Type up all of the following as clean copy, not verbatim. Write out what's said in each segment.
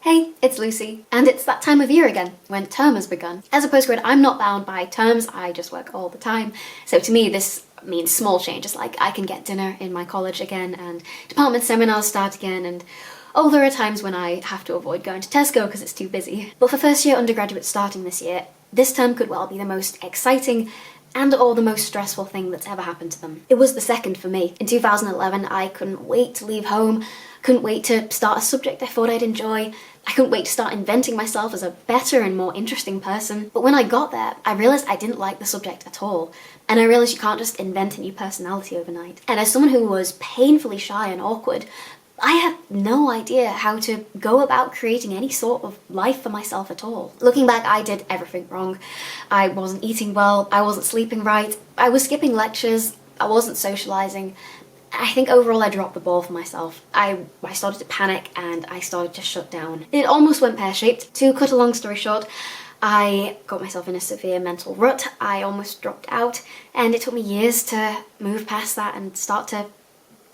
Hey, it's Lucy, and it's that time of year again, when term has begun. As a postgrad, I'm not bound by terms, I just work all the time. So to me, this means small changes, like I can get dinner in my college again, and department seminars start again, and oh, there are times when I have to avoid going to Tesco because it's too busy. But for first year undergraduates starting this year, this term could well be the most exciting and or the most stressful thing that's ever happened to them. It was the second for me. In 2011, I couldn't wait to leave home, couldn't wait to start a subject I thought I'd enjoy, I couldn't wait to start inventing myself as a better and more interesting person. But when I got there, I realised I didn't like the subject at all. And I realised you can't just invent a new personality overnight. And as someone who was painfully shy and awkward, I had no idea how to go about creating any sort of life for myself at all. Looking back, I did everything wrong. I wasn't eating well, I wasn't sleeping right, I was skipping lectures, I wasn't socialising. I think overall I dropped the ball for myself. I started to panic and I started to shut down. It almost went pear-shaped. To cut a long story short, I got myself in a severe mental rut, I almost dropped out, and it took me years to move past that and start to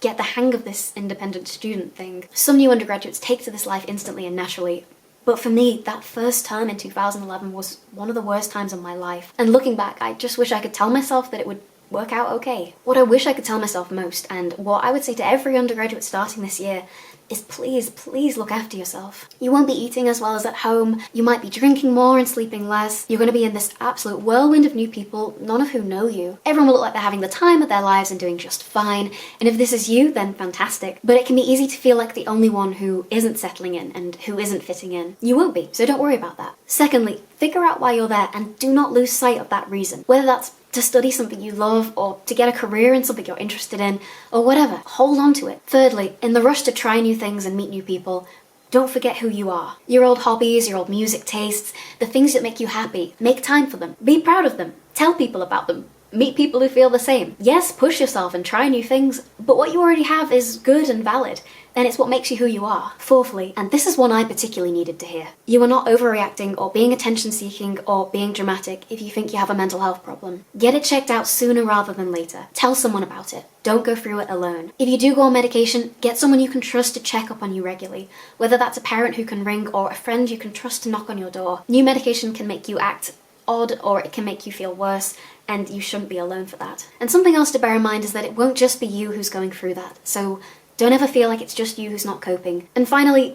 get the hang of this independent student thing. Some new undergraduates take to this life instantly and naturally, but for me, that first term in 2011 was one of the worst times of my life. And looking back, I just wish I could tell myself that it would work out okay. What I wish I could tell myself most, and what I would say to every undergraduate starting this year, is please look after yourself. You won't be eating as well as at home, you might be drinking more and sleeping less, you're going to be in this absolute whirlwind of new people, none of whom know you. Everyone will look like they're having the time of their lives and doing just fine, and if this is you, then fantastic. But it can be easy to feel like the only one who isn't settling in and who isn't fitting in. You won't be, so don't worry about that. Secondly, figure out why you're there and do not lose sight of that reason. Whether that's to study something you love, or to get a career in something you're interested in, or whatever, hold on to it. Thirdly, in the rush to try new things and meet new people, don't forget who you are. Your old hobbies, your old music tastes, the things that make you happy, make time for them. Be proud of them. Tell people about them. Meet people who feel the same. Yes, push yourself and try new things, but what you already have is good and valid, and it's what makes you who you are. Fourthly, and this is one I particularly needed to hear, you are not overreacting or being attention-seeking or being dramatic if you think you have a mental health problem. Get it checked out sooner rather than later. Tell someone about it. Don't go through it alone. If you do go on medication, get someone you can trust to check up on you regularly, whether that's a parent who can ring or a friend you can trust to knock on your door. New medication can make you act odd or it can make you feel worse, and you shouldn't be alone for that. And something else to bear in mind is that it won't just be you who's going through that, so don't ever feel like it's just you who's not coping. And finally,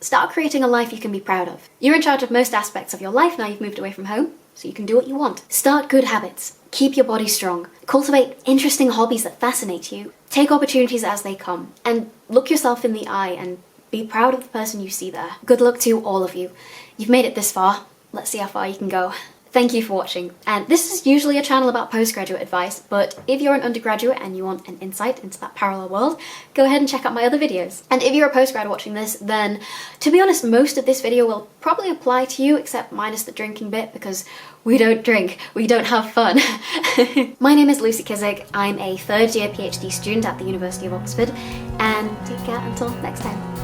start creating a life you can be proud of. You're in charge of most aspects of your life now you've moved away from home, so you can do what you want. Start good habits. Keep your body strong. Cultivate interesting hobbies that fascinate you. Take opportunities as they come. And look yourself in the eye and be proud of the person you see there. Good luck to all of you. You've made it this far. Let's see how far you can go. Thank you for watching, and this is usually a channel about postgraduate advice, but if you're an undergraduate and you want an insight into that parallel world, go ahead and check out my other videos. And if you're a postgrad watching this, then to be honest, most of this video will probably apply to you, except minus the drinking bit, because we don't drink, we don't have fun. My name is Lucy Kissick, I'm a third year PhD student at the University of Oxford, and take care until next time.